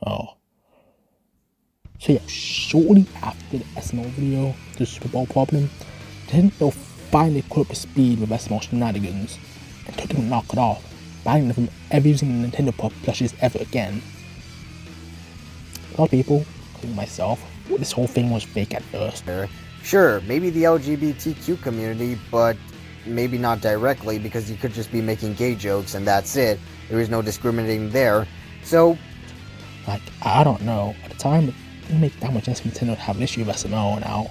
SML. So yeah, shortly after the SML video, the Super Bowl problem, Nintendo finally caught up to speed with SML shenanigans and told them to knock it off, banning them from ever using the Nintendo Pop plushes ever again. A lot of people, including myself, thought this whole thing was fake at first. Sure, maybe the LGBTQ community, but maybe not directly, because you could just be making gay jokes and that's it. There is no discriminating there. So, like, I don't know. At the time, it didn't make that much sense for Nintendo to have an issue with SML now.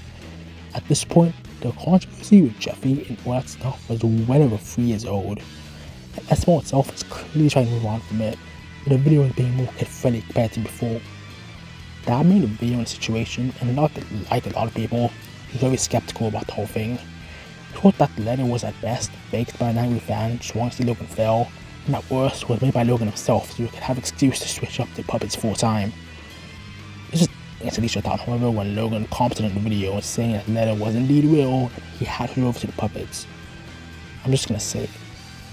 At this point, the controversy with Jeffy and all that stuff was well over 3 years old. And SML itself is clearly trying to move on from it, with the video being more kid-friendly compared to before. Dad made a video on the situation, and like a lot of people, he was very skeptical about the whole thing. He thought that the letter was at best faked by an angry fan just wanting to see Logan fail, and at worst was made by Logan himself so he could have excuse to switch up the puppets full time. This is instantly shut down, however, when Logan commented on the video and saying that the letter was indeed real and he had to go over to the puppets. I'm just gonna say,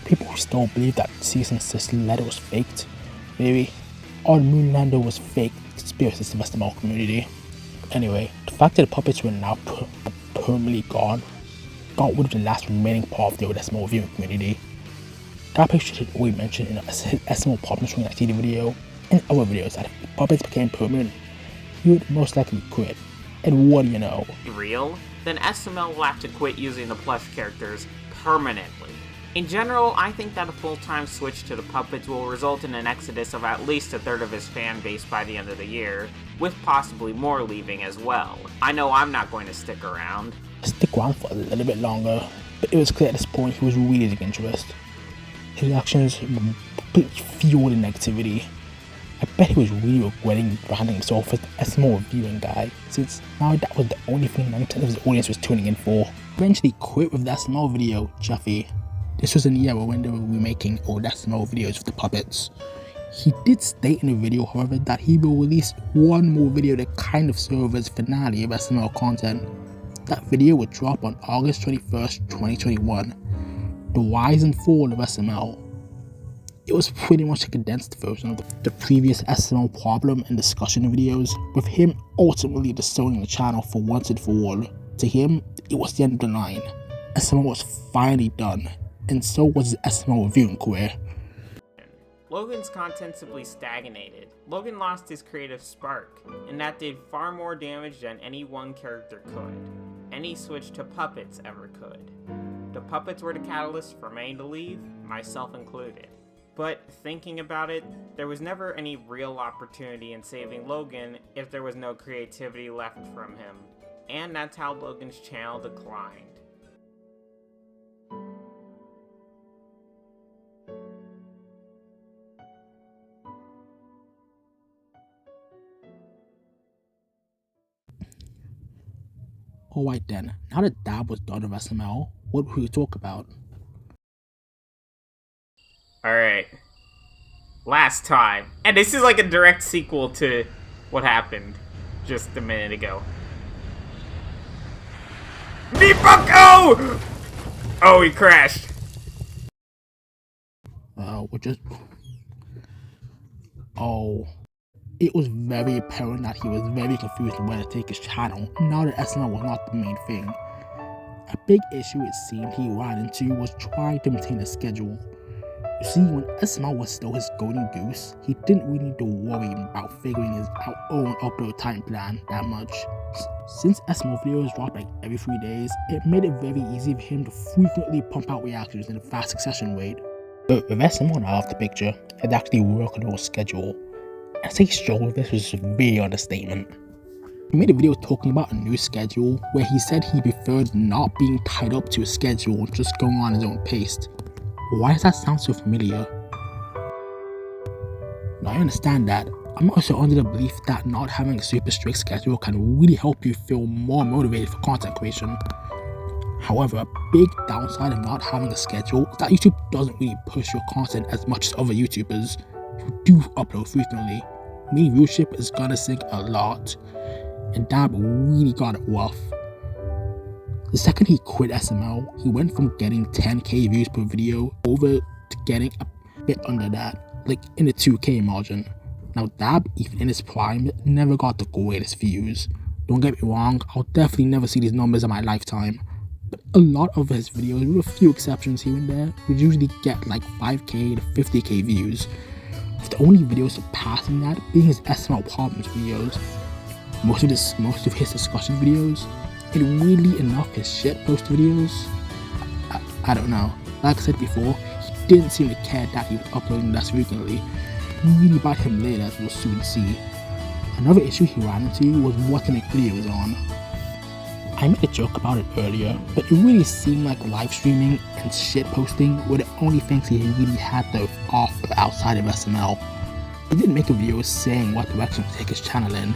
people who still believe that Cease and Desist letter was faked, maybe, or the moon lander was fake, conspiracies to the SML community. Anyway, the fact that the puppets were now permanently gone got rid of the last remaining part of the old SML viewing community. That picture should always mention in a SML problem swing activity video and other videos that if the puppets became permanent, he would most likely quit. And what do you know? Real? Then SML will have to quit using the plush characters permanently. In general, I think that a full-time switch to the puppets will result in an exodus of at least a third of his fan base by the end of the year, with possibly more leaving as well. I know I'm not going to stick around. Stick around for a little bit longer, but it was clear at this point he was really losing interest. His actions were completely fueled in negativity. I bet he was really regretting branding himself as the SML reviewing guy, since now that was the only thing 90% of his audience was tuning in for. Eventually quit with the SML video, Jeffy. This was in the era when they were remaking old SML videos for the puppets. He did state in the video, however, that he will release one more video that kind of serves as finale of SML content. That video would drop on August 21st, 2021, The Rise and Fall of SML. It was pretty much a condensed version of the previous SML problem and discussion videos, with him ultimately disowning the channel for once and for all. To him, it was the end of the line. SML was finally done, and so was his SML reviewing career. Logan's content simply stagnated. Logan lost his creative spark, and that did far more damage than any one character could. Any switch to puppets ever could. The puppets were the catalyst for many to leave, myself included. But thinking about it, there was never any real opportunity in saving Logan if there was no creativity left from him. And that's how Logan's channel declined. Alright then, now that Dab was done with SML, what would we talk about? Alright. Last time. And this is like a direct sequel to what happened just a minute ago. Nippoko! Oh, he crashed. It was very apparent that he was very confused on where to take his channel now that SML was not the main thing. A big issue it seemed he ran into was trying to maintain a schedule. You see, when SML was still his golden goose, he didn't really need to worry about figuring his own upload time plan that much. Since SML videos dropped like every 3 days, it made it very easy for him to frequently pump out reactions in a fast succession rate. But with SML now off the picture, he had to actually work on a schedule. And to say he struggled with this was a very understatement. He made a video talking about a new schedule where he said he preferred not being tied up to a schedule and just going on his own pace. Why does that sound so familiar? Now I understand that. I'm also under the belief that not having a super strict schedule can really help you feel more motivated for content creation. However, a big downside of not having a schedule is that YouTube doesn't really push your content as much as other YouTubers who do upload frequently. Meaning viewership is gonna sink a lot, and Dab really got it rough. The second he quit SML, he went from getting 10k views per video over to getting a bit under that, like in the 2k margin. Now Dab, even in his prime, never got the greatest views. Don't get me wrong, I'll definitely never see these numbers in my lifetime. But a lot of his videos, with a few exceptions here and there, would usually get like 5k to 50k views, with the only videos surpassing that being his SML problems videos. Most of his discussion videos, and weirdly enough his shitpost videos, I don't know. Like I said before, he didn't seem to care that he was uploading less frequently. Really bite him later, as we'll soon see. Another issue he ran into was what to make videos on. I made a joke about it earlier, but it really seemed like live streaming and shitposting were the only things he really had to offer outside of SML. He didn't make a video saying what direction to take his channel in,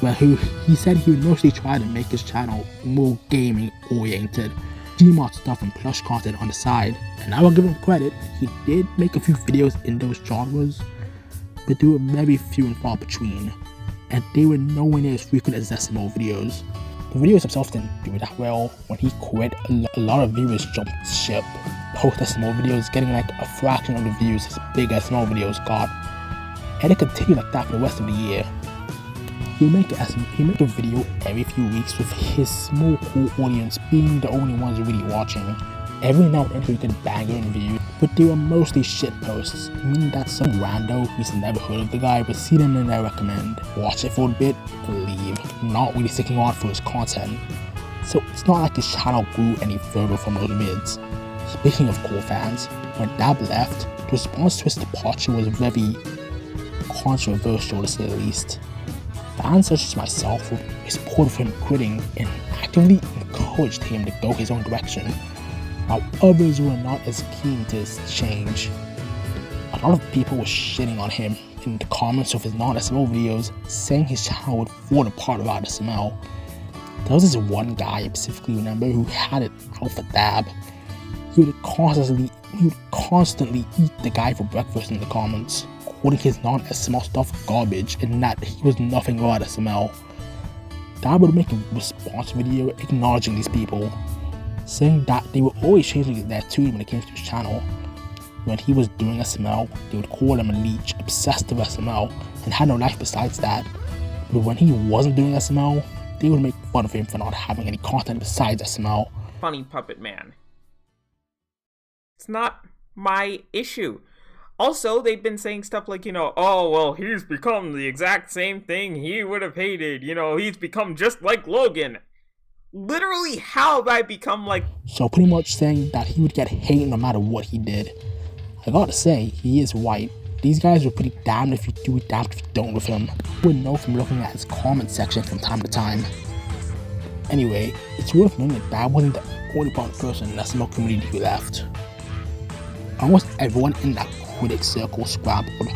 but he said he would mostly try to make his channel more gaming oriented, Gmod stuff and plush content on the side, and I will give him credit, he did make a few videos in those genres, but they were very few and far between, and they were nowhere near as frequent as SML videos. The videos themselves didn't do that well. When he quit, a lot of viewers jumped ship. Post SML videos getting like a fraction of the views as big SML videos got, and it continued like that for the rest of the year. He'll make a video every few weeks with his small core audience being the only ones really watching. Every now and then he'll get a banger in view, but they were mostly shit posts, meaning that some rando who's never heard of the guy would see them and they recommend, watch it for a bit, and leave, not really sticking on for his content. So it's not like his channel grew any further from those vids. Speaking of core fans, when Dab left, the response to his departure was very controversial to say the least. Fans such as myself were supportive of him quitting and actively encouraged him to go his own direction, while others were not as keen to his change. A lot of people were shitting on him in the comments of his non-SML videos, saying his channel would fall apart without SML. There was this one guy I specifically remember who had it out for Dab. He would constantly eat the guy for breakfast in the comments, calling his non-SML stuff garbage and that he was nothing without SML. Dab would make a response video acknowledging these people, saying that they were always changing their tune when it came to his channel. When he was doing SML, they would call him a leech, obsessed with SML, and had no life besides that. But when he wasn't doing SML, they would make fun of him for not having any content besides SML. Funny puppet man. It's not my issue. Also, they've been saying stuff like, oh, well, he's become the exact same thing he would have hated. He's become just like Logan. Literally, how have I become like... So pretty much saying that he would get hate no matter what he did. I gotta say, he is white. These guys were pretty damned if you do, damned if you don't with him. You would know from looking at his comment section from time to time. Anyway, it's worth noting that Dab wasn't the only person in the SML community who left. Almost everyone in that critic circle scrabbled.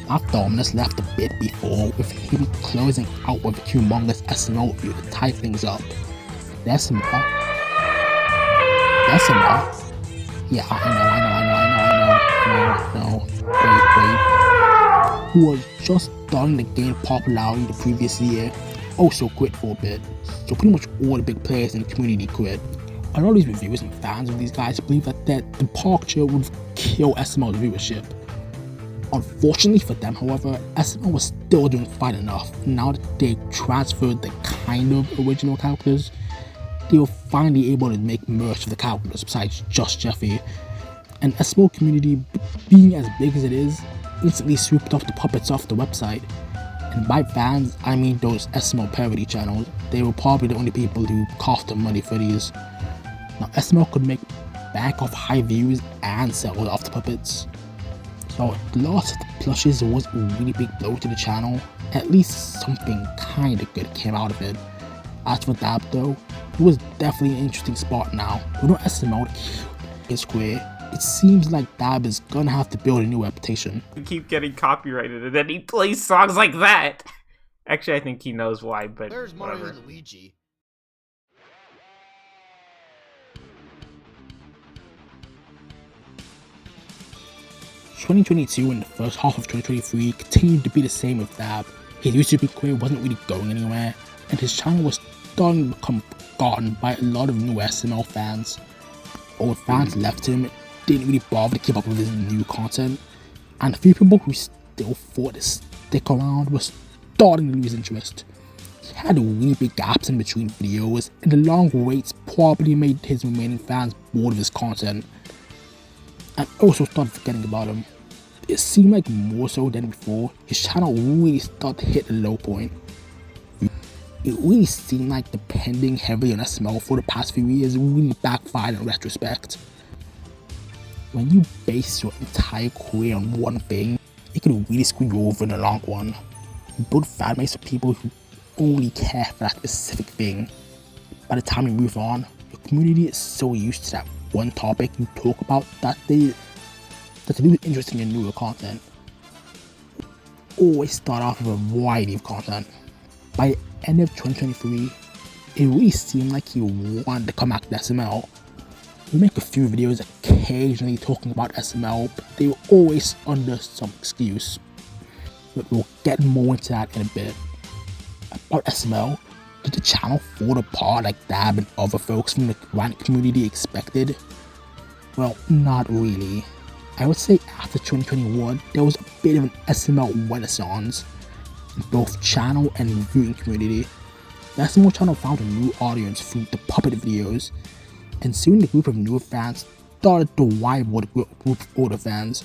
Matt Dominus left a bit before, with him closing out with a humongous SML review to tie things up. The SML? Yeah, I know. Wait. Who was just starting to gain popularity the previous year, also quit for a bit. So pretty much all the big players in the community quit. A lot of these reviewers and fans of these guys believe that their departure would kill SML's viewership. Unfortunately for them, however, SML was still doing fine enough. Now that they transferred the kind of original characters, they were finally able to make merch for the characters besides just Jeffy. And the SML community, being as big as it is, instantly swooped up the puppets off the website. And by fans, I mean those SML parody channels. They were probably the only people who cost them money for these. Now SML could make bank off high views and sales off the puppets. So the loss of the plushes was a really big blow to the channel. At least something kinda good came out of it. As for Dab though, it was definitely an interesting spot now. With no SML is square, it seems like Dab is gonna have to build a new reputation. We keep getting copyrighted and then he plays songs like that. Actually, I think he knows why, but There's Mario whatever. and Luigi. Twenty 2022 and the first half of 2023 continued to be the same with Dab. His YouTube career wasn't really going anywhere, and his channel was starting to become forgotten by a lot of new SML fans. Old fans left him, didn't really bother to keep up with his new content, and a few people who still thought his stick around was starting to lose interest. He had really big gaps in between videos, and the long waits probably made his remaining fans bored of his content, and also started forgetting about him. It seemed like more so than before, his channel really started to hit a low point. It really seemed like depending heavily on SML for the past few years really backfired in retrospect. When you base your entire career on one thing, it could really screw you over in the long run. You build fan base of people who only care for that specific thing. By the time you move on, your community is so used to that one topic you talk about that they lose interest in your newer content. Always start off with a variety of content. By the end of 2023, it really seemed like he wanted to come back to SML. We make a few videos occasionally talking about SML, but they were always under some excuse. But we'll get more into that in a bit. About SML, did the channel fall apart like Dab and other folks from the Granite community expected? Well, not really. I would say after 2021, there was a bit of an SML renaissance in both channel and viewing community. The SML channel found a new audience through the puppet videos, and soon the group of newer fans started to rival the group of older fans.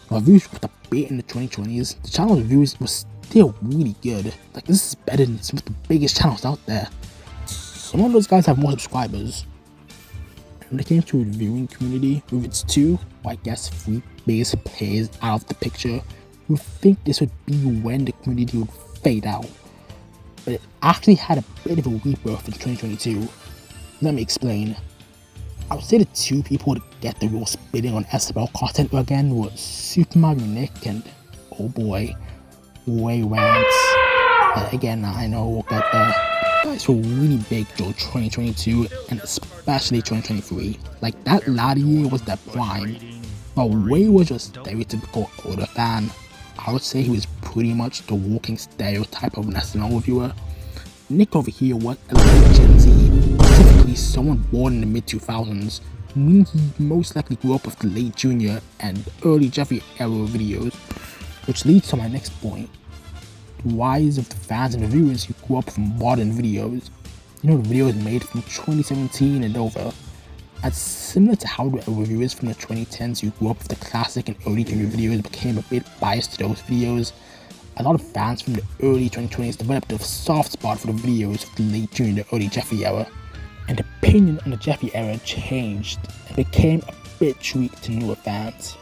While views dropped a bit in the 2020s, the channel's views were still really good. Like, this is better than some of the biggest channels out there. Some of those guys have more subscribers. When it came to the viewing community, with its 2, or I guess 3 biggest players out of the picture, you would think this would be when the community would fade out. But it actually had a bit of a rebirth in 2022. Let me explain. I would say the 2 people to get the real spitting on SML content again were Super Mario Nick and, oh boy, Ray Rants. Again, I know we'll get there. Guys were really big during 2022 and especially 2023. Like, that latter year was their prime. While Ray was just a stereotypical older fan, I would say he was pretty much the walking stereotype of an SML reviewer. Nick over here was a late Gen Z, specifically someone born in the mid-2000s, meaning he most likely grew up with the late Junior and early Jeffrey era videos, which leads to my next point. The rise of the fans and reviewers who grew up with modern videos. You know, the videos made from 2017 and over. And similar to how the reviewers from the 2010s who grew up with the classic and early Junior videos became a bit biased to those videos, a lot of fans from the early 2020s developed a soft spot for the videos of the late Junior and early Jeffrey era. And the opinion on the Jeffrey era changed and became a bit tweaked to newer fans.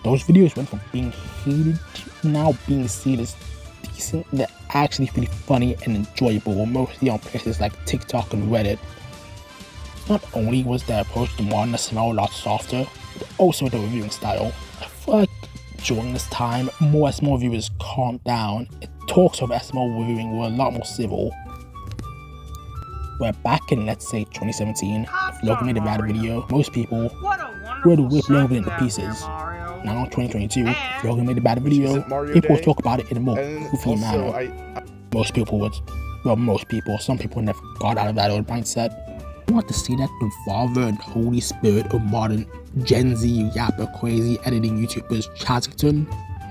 Those videos went from being hated to now being seen as decent. They're actually pretty funny and enjoyable, mostly on places like TikTok and Reddit. Not only was their approach to modern SML a lot softer, but also the reviewing style. I feel like during this time, more SML reviewers calmed down, and talks of SML reviewing were a lot more civil. Where back in, let's say, 2017, if Logan made a bad video, most people would rip Logan into pieces. Now in 2022, if Logan made a bad video, people would talk about it in a more goofy manner. Most people would, some people never got out of that old mindset. I want to see that the father and holy spirit of modern Gen Z yapper crazy editing YouTubers Chazington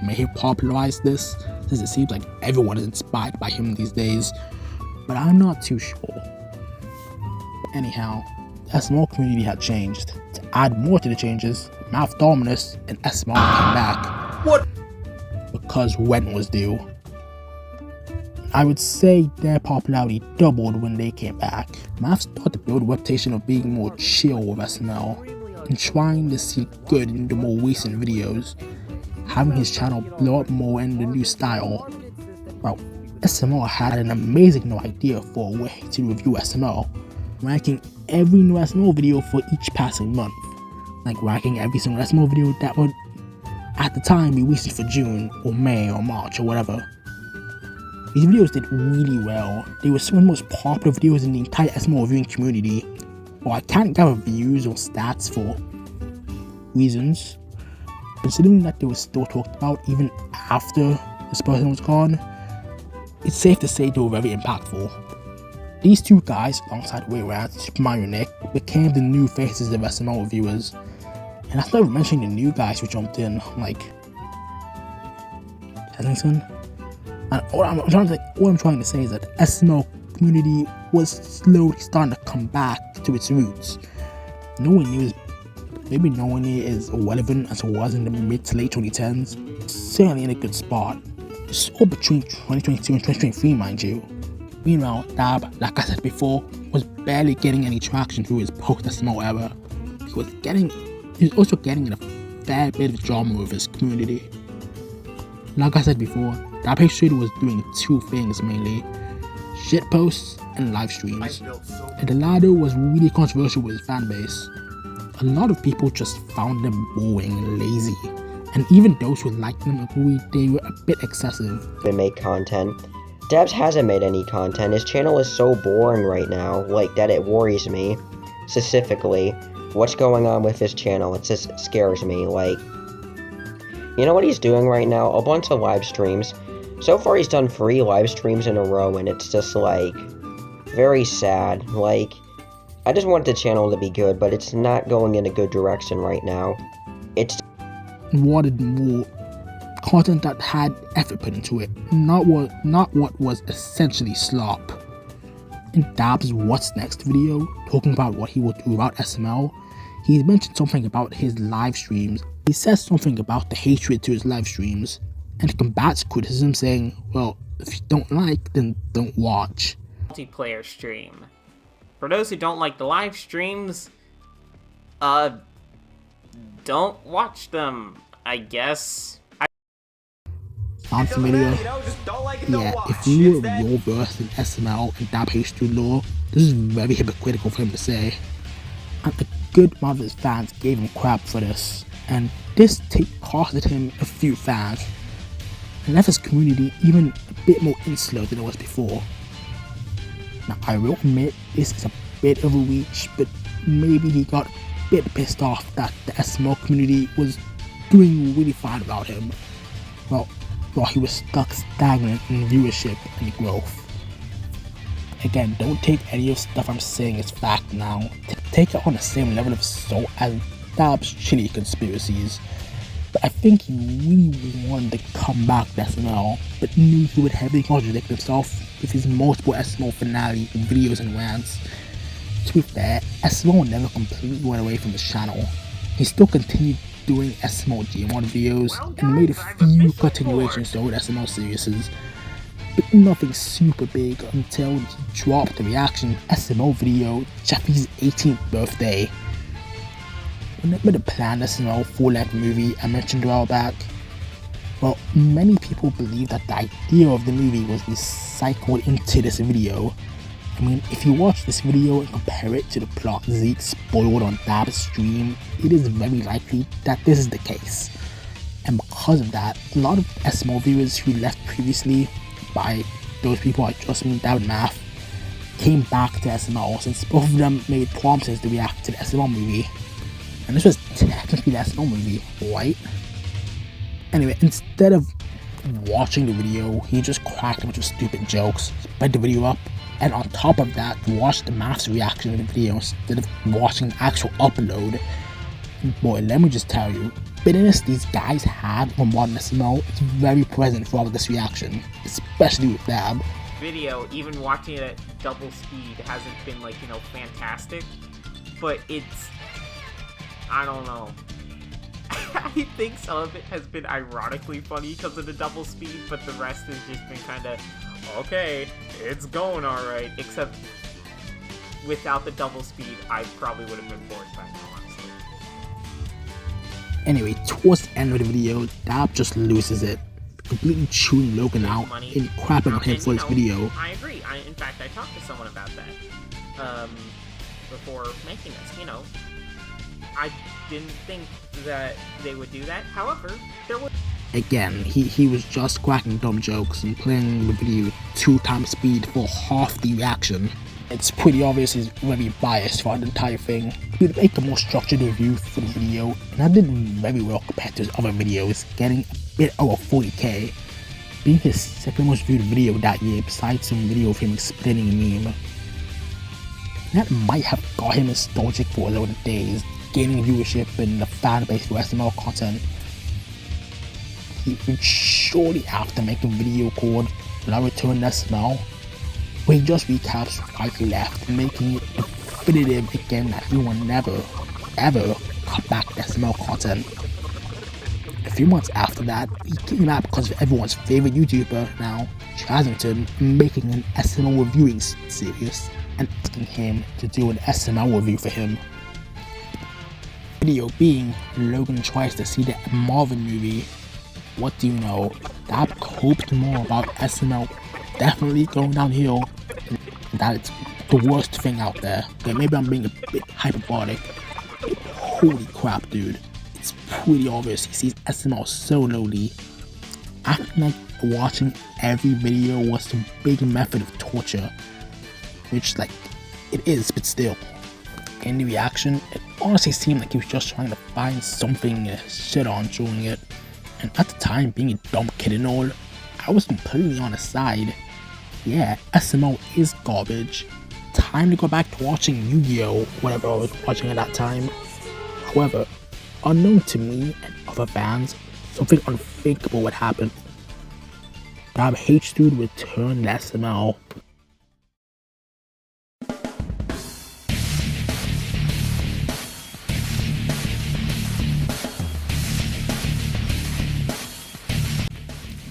may have popularized this, since it seems like everyone is inspired by him these days, but I'm not too sure. Anyhow, the SML community had changed. To add more to the changes, Mouth Dominus and SML came back. What? Because rent was due. I would say their popularity doubled when they came back. Math started to build a reputation of being more chill with SML and trying to see good in the more recent videos, having his channel blow up more in the new style. Well, SML had an amazing new idea for a way to review SML, ranking every new SML video for each passing month, like ranking every single SML video that would at the time be recent for June or May or March or whatever. These videos did really well. They were some of the most popular videos in the entire SML reviewing community. Well, I can't gather views or stats for reasons. Considering that they were still talked about even after this person was gone, it's safe to say they were very impactful. These 2 guys, alongside Wayrat and Super Mario Nick, became the new faces of SML reviewers. And that's not even mentioning the new guys who jumped in, like Kensington. And all I'm trying to say is that the SML community was slowly starting to come back to its roots. Maybe no one near as relevant as it was in the mid to late 2010s. Certainly in a good spot. It's all between 2022 and 2023, mind you. Meanwhile, Dab, like I said before, was barely getting any traction through his post-SML era. He was also getting in a fair bit of drama with his community. Like I said before, Dabhdude was doing two things mainly: shitposts and live streams. And the latter was really controversial with his fanbase. A lot of people just found them boring and lazy, and even those who liked them agreed they were a bit excessive. To make content. Dabs hasn't made any content. His channel is so boring right now, like that it worries me. Specifically, what's going on with his channel, it just scares me. Like, you know what he's doing right now? A bunch of live streams. So far he's done 3 live streams in a row, and it's just like very sad. Like, I just want the channel to be good, but it's not going in a good direction right now. It's Wanted more content that had effort put into it, not what was essentially slop. In Dab's What's Next video, talking about what he would do about SML, he mentioned something about his live streams. He says something about the hatred to his live streams, and combats criticism saying, well, if you don't like, then don't watch. Multiplayer stream. For those who don't like the live streams, don't watch them, I guess. Sound familiar? Yeah, if you were well versed in SML and Dabhdude lore, this is very hypocritical for him to say. And a good amount of his fans gave him crap for this, and this take costed him a few fans, and left his community even a bit more insular than it was before. Now, I will admit this is a bit of a reach, but maybe he got a bit pissed off that the SML community was doing really fine about him, while he was stuck stagnant in viewership and growth. Again, don't take any of the stuff I'm saying as fact now. Take it on the same level of assault as Dab's chili conspiracies. But I think he really wanted to come back to SML, but knew he would heavily contradict himself with his multiple SML finale videos and rants. To be fair, SML never completely went away from his channel. He still continued doing SML G1 videos and made a few continuations to old SML series, but nothing super big until he dropped the reaction SML video Jeffy's 18th birthday. Remember the planned SML full-length movie I mentioned a while back? Well, many people believe that the idea of the movie was recycled into this video. I mean, if you watch this video and compare it to the plot Zeke spoiled on Dab's stream, it is very likely that this is the case. And because of that, a lot of SML viewers who left previously, by those people I just mean Dab and Math, came back to SML since both of them made promises to react to the SML movie. And this was technically the SML movie, right? Anyway, instead of watching the video, he just cracked a bunch of stupid jokes, spread the video up, and on top of that, watch the Math's reaction to the video instead of watching the actual upload. Boy, let me just tell you, bitterness these guys had from modern SML is very present for all of this reaction, especially with Dab. Video, even watching it at double speed, hasn't been like, fantastic, but it's, I don't know. I think some of it has been ironically funny because of the double speed, but the rest has just been kind of, okay, it's going alright. Except, without the double speed, I probably would have been bored by now, honestly. Anyway, towards the end of the video, Dab just loses it, completely chewing Logan out and crapping on him for this video. I agree. In fact, I talked to someone about that before making this, I didn't think that they would do that. However, there was... Again, he was just cracking dumb jokes and playing the video 2x speed for half the reaction. It's pretty obvious he's very biased for the entire thing. He would make a more structured review for the video, and that did very well compared to his other videos, getting a bit over 40k, being his second most viewed video that year besides some video of him explaining a meme. That might have got him nostalgic for his old days, gaining viewership and the fan base for SML content. He would shortly after make a video called now return to SML, where he just recaps why he left, making it definitive again that he will never, ever cut back to SML content. A few months after that, he came out because of everyone's favorite YouTuber now, Chazington, making an SML reviewing series and asking him to do an SML review for him. Video being Logan tries to see the Marvin movie. What do you know? Dab hoped more about SML definitely going downhill, and that it's the worst thing out there. But maybe I'm being a bit hyperbolic. Holy crap, dude. It's pretty obvious he sees SML so lowly. Acting like watching every video was some big method of torture, which like it is, but still. In the reaction, it honestly seemed like he was just trying to find something to shit on during it, and at the time, being a dumb kid and all, I was completely on his side. Yeah, SML is garbage. Time to go back to watching Yu-Gi-Oh! Whatever I was watching at that time. However, unknown to me and other fans, something unthinkable would happen. Dabhdude returned to SML.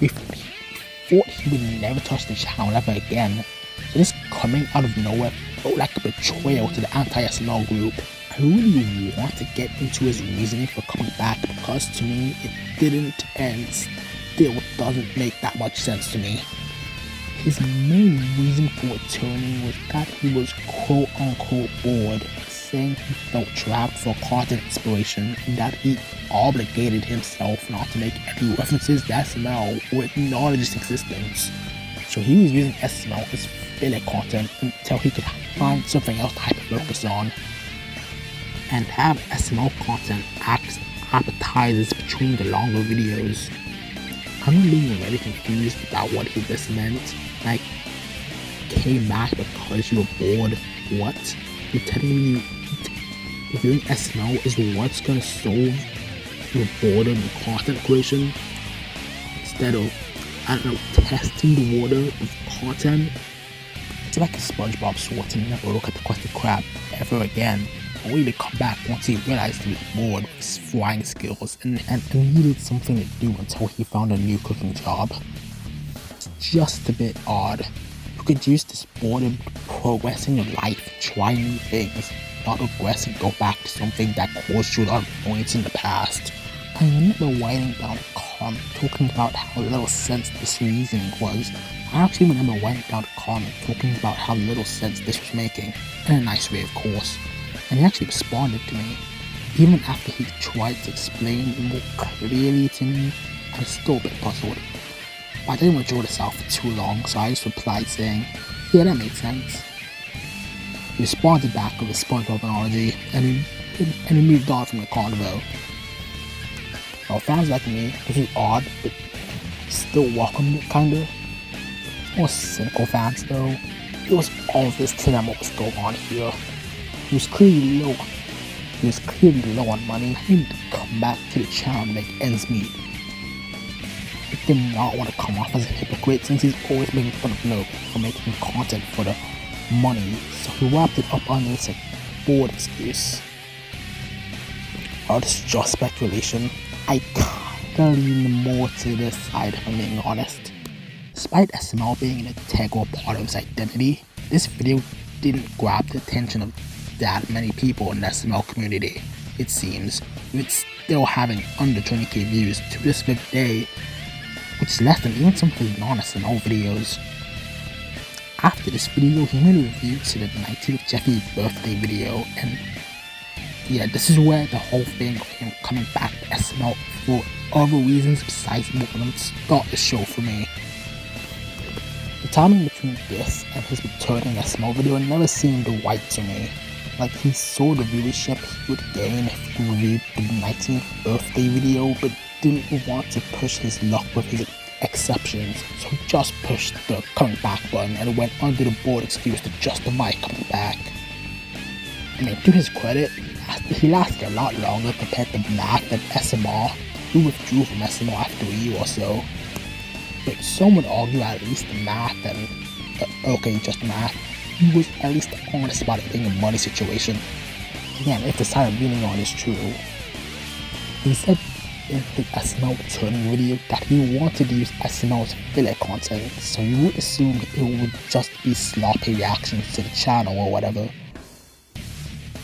Before he would never touch the channel ever again, so this coming out of nowhere felt like a betrayal to the anti-SML group. I really want to get into his reasoning for coming back because to me it didn't and still doesn't make that much sense to me. His main reason for returning was that he was quote unquote bored, saying he felt trapped for content inspiration and that he obligated himself not to make any references to SML or acknowledge its existence. So he was using SML as filler content until he could find something else to hyper-focus on. And have SML content act as appetizers between the longer videos. I'm being really confused about what this meant. Like, came back because you were bored? What? You're telling me reviewing SML is what's gonna solve your boredom and content creation? Instead of, I don't know, testing the water with content? It's like a SpongeBob swore to never look at the Krusty Krab ever again, only to come back once he realized he was bored with his flying skills and needed something to do until he found a new cooking job. It's just a bit odd. You could use this boredom to progress in your life, try new things, not regress and go back to something that caused you a lot of annoyance in the past. I remember writing down a comment talking about how little sense this reasoning was. I actually remember writing down a comment talking about how little sense this was making, in a nice way of course, and he actually responded to me. Even after he tried to explain more clearly to me, I was still a bit puzzled. But I didn't want to draw this out for too long, so I just replied saying, yeah, that makes sense. He responded back with a SpongeBob analogy, and he moved on from the convo. Now, fans like me, this is odd, but still welcomed it, kinda. More cynical fans, though, it was obvious to them what was going on here. He was clearly low on money. He needed to come back to the channel to make ends meet. He did not want to come off as a hypocrite since he's always making fun of Logan for making content for the money, so he wrapped it up on this bored excuse. While this is just speculation, I kinda lean more to this side if I'm being honest. Despite SML being an integral part of his identity, this video didn't grab the attention of that many people in the SML community, it seems, with still having under 20k views to this very day, which is less than even some of his non-SML videos. After this video, he made a review to the 19th Jeffy birthday video, and yeah, this is where the whole thing of him coming back to SML for other reasons besides boredom start the show for me. The timing between this and his returning SML video never seemed right to me. Like, he saw the viewership he would gain if he reviewed the 19th birthday video, but didn't want to push his luck with his exceptions, so he just pushed the coming back button and went under the board excuse to justify coming back. I mean, to his credit, he lasted a lot longer compared to Matt and SMR, who withdrew from SMR after a year or so. But some would argue at least the math and, okay, just math, he was at least honest about it being a money situation. Again, if the side I'm leaning on is true, he said in his SML returning video that he wanted to use SML's filler content, so you would assume it would just be sloppy reactions to the channel or whatever.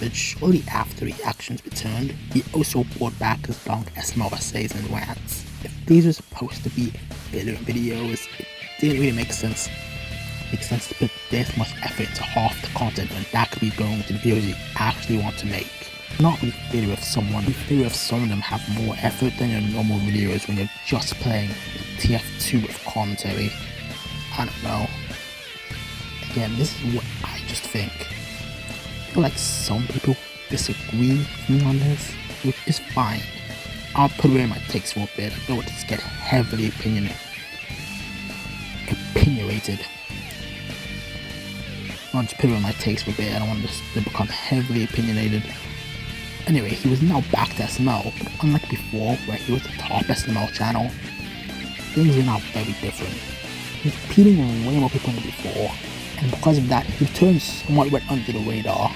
But shortly after reactions returned, he also brought back his long SML essays and rants. If these were supposed to be filler videos, it didn't really make sense. It makes sense to put this much effort into half the content when that could be going to the videos you actually want to make. Not really filler if some of them have more effort than your normal videos when you're just playing TF2 with commentary. I don't know. Again, this is what I just think. I feel like some people disagree with me on this, which is fine. I'll put away my takes for a bit. I don't want to get heavily opinionated. I want to put away my takes for a bit. I don't want this to become heavily opinionated. Anyway, he was now back to SML, but unlike before, where he was the top SML channel, things are now very different. He's competing with way more people than before, and because of that, his return somewhat went under the radar.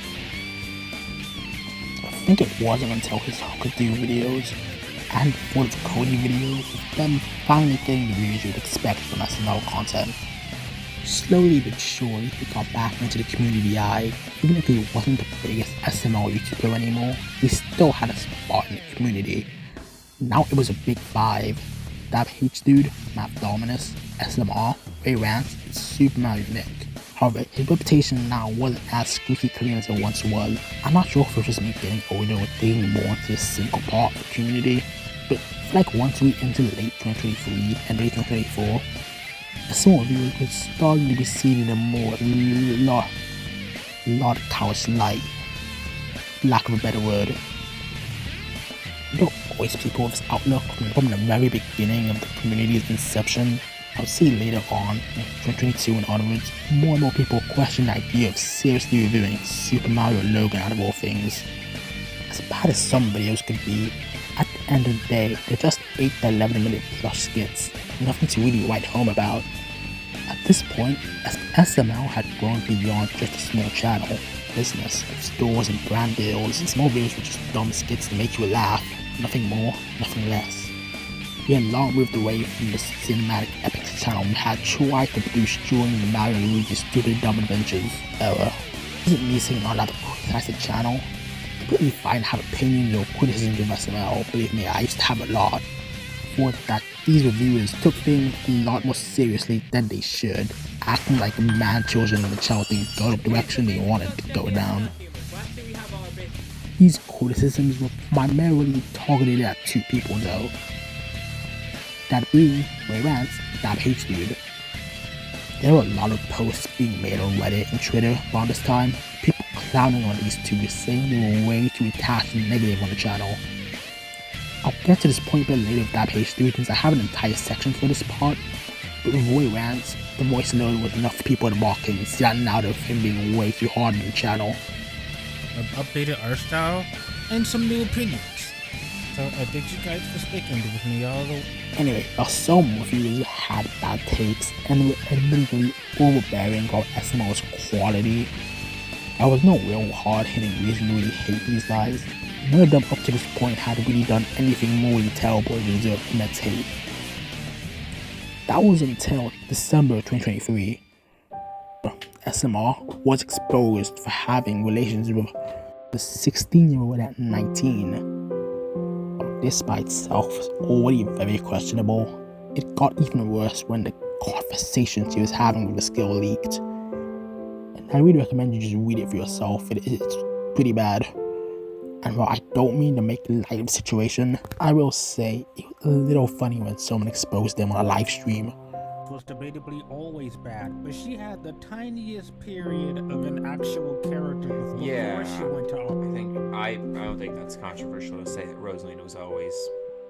I think it wasn't until his Dabhdude videos and before his Cody videos, with them finally getting the views you'd expect from SML content. Slowly but surely, he got back into the community eye. Even if he wasn't the biggest SML YouTuber anymore, he still had a spot in the community. Now it was a big five: Dabhdude, Map Dominus, SMR, Ray Rants, and Super Mario Nick. However, his reputation now wasn't as squeaky clean as it once was. I'm not sure if it was just me getting older or digging more into a single part of the community, but like once we enter late 2023 and late 2024, some of you were starting to be seen in a more lot coward's light, lack of a better word. Don't always people with this outlook from the very beginning of the community's inception. I'll see later on, in 2022 and onwards, more and more people question the idea of seriously reviewing Super Mario Logan out of all things. As bad as some videos could be, at the end of the day, they're just 8 to 11 minute plus skits, nothing to really write home about. At this point, SML had grown beyond just a small channel business with stores and brand deals, and small videos were just dumb skits to make you laugh, nothing more, nothing less. We had long moved away from the cinematic epics channel we had tried to produce during the Mario and Luigi's Stupid Dumb Adventures era. It isn't me saying not allowed to criticize the channel. It's completely fine to have opinions or criticisms of SML, believe me, I used to have a lot. For that, these reviewers took things a lot more seriously than they should, acting like mad children when the channel didn't go the direction they wanted to go down. These criticisms were primarily targeted at two people though. That being Ray Rants and Dabhdude. There were a lot of posts being made on Reddit and Twitter around this time, people clowning on these two, saying they were way too attached and negative on the channel. I'll get to this point a bit later with Dabhdude since I have an entire section for this part, but with Ray Rants, the voice alone was enough for people to mock him and standing out of him being way too hard on the channel. An updated art style and some new opinions. So I thank you guys for sticking with me all the way. Anyway, while some reviewers had bad takes and were admittedly overbearing about SML's quality, there was no real hard-hitting reason to really hate these guys. None of them up to this point had really done anything morally terrible to deserve immense hate. That was until December 2023. SMR was exposed for having relations with the 16-year-old at 19. This by itself was already very questionable. It got even worse when the conversations he was having with this girl leaked. And I really recommend you just read it for yourself. It's pretty bad. And while I don't mean to make light of the situation, I will say it was a little funny when someone exposed them on a live stream. Was debatably always bad, but she had the tiniest period of an actual character before she went to all. I don't think that's controversial to say that Rosalina was always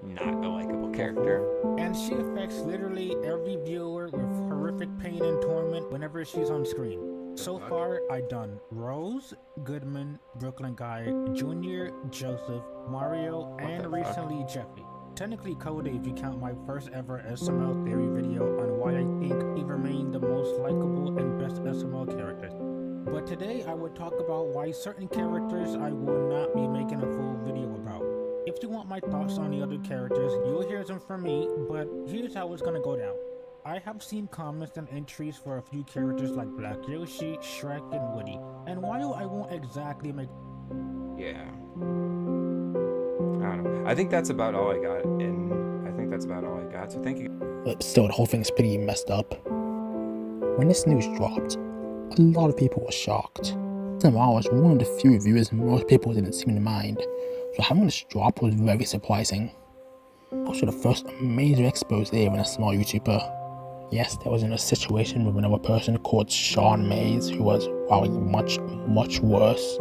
not a likable character. And she affects literally every viewer with horrific pain and torment whenever she's on screen. So far, I've done Rose, Goodman, Brooklyn Guy, Junior, Joseph, Mario, and recently Jeffy. Technically coded if you count my first ever SML theory video on why I think he remained the most likable and best SML character. But today I would talk about why certain characters I will not be making a full video about. If you want my thoughts on the other characters, you'll hear them from me, but here's how it's gonna go down. I have seen comments and entries for a few characters like Black Yoshi, Shrek, and Woody, and while I won't exactly make... Yeah. I don't know. I think that's about all I got, so thank you. But still, the whole thing is pretty messed up. When this news dropped, a lot of people were shocked. SML was one of the few reviewers most people didn't seem to mind, so having this drop was very surprising. Also, the first major expose of an SML YouTuber. Yes, there was in a situation with another person called Sean Mays, who was, wow, much worse.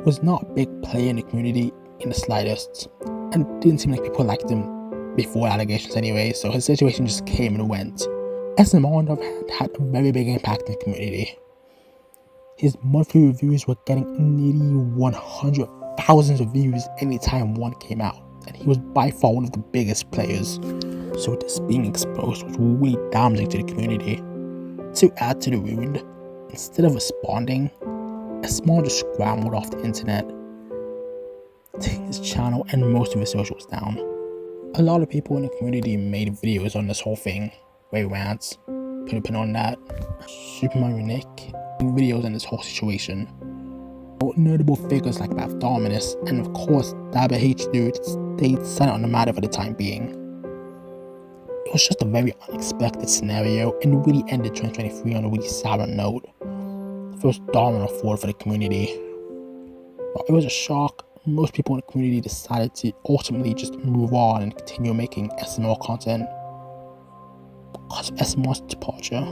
Was not a big player in the community in the slightest, and didn't seem like people liked him before allegations anyway, so his situation just came and went. SML, on the other hand, had a very big impact in the community. His monthly reviews were getting nearly 100,000 views anytime one came out, and he was by far one of the biggest players. So this being exposed was really damaging to the community. To add to the wound, instead of responding, SML just scrambled off the internet, taking his channel and most of his socials down. A lot of people in the community made videos on this whole thing, way rants, put a pin on that, Super Mario Nick, videos on this whole situation. Notable figures like Dabhdude and of course Dabhdude stayed silent on the matter for the time being. It was just a very unexpected scenario and really ended 2023 on a really sour note. The first domino fall for the community. While it was a shock, most people in the community decided to ultimately just move on and continue making SML content because of SML's departure.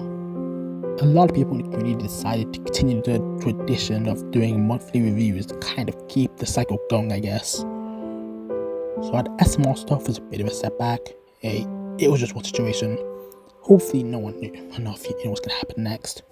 A lot of people in the community decided to continue the tradition of doing monthly reviews to kind of keep the cycle going, I guess. So while the SML stuff was a bit of a setback, hey, it was just one situation. Hopefully no one knew enough what's going to happen next.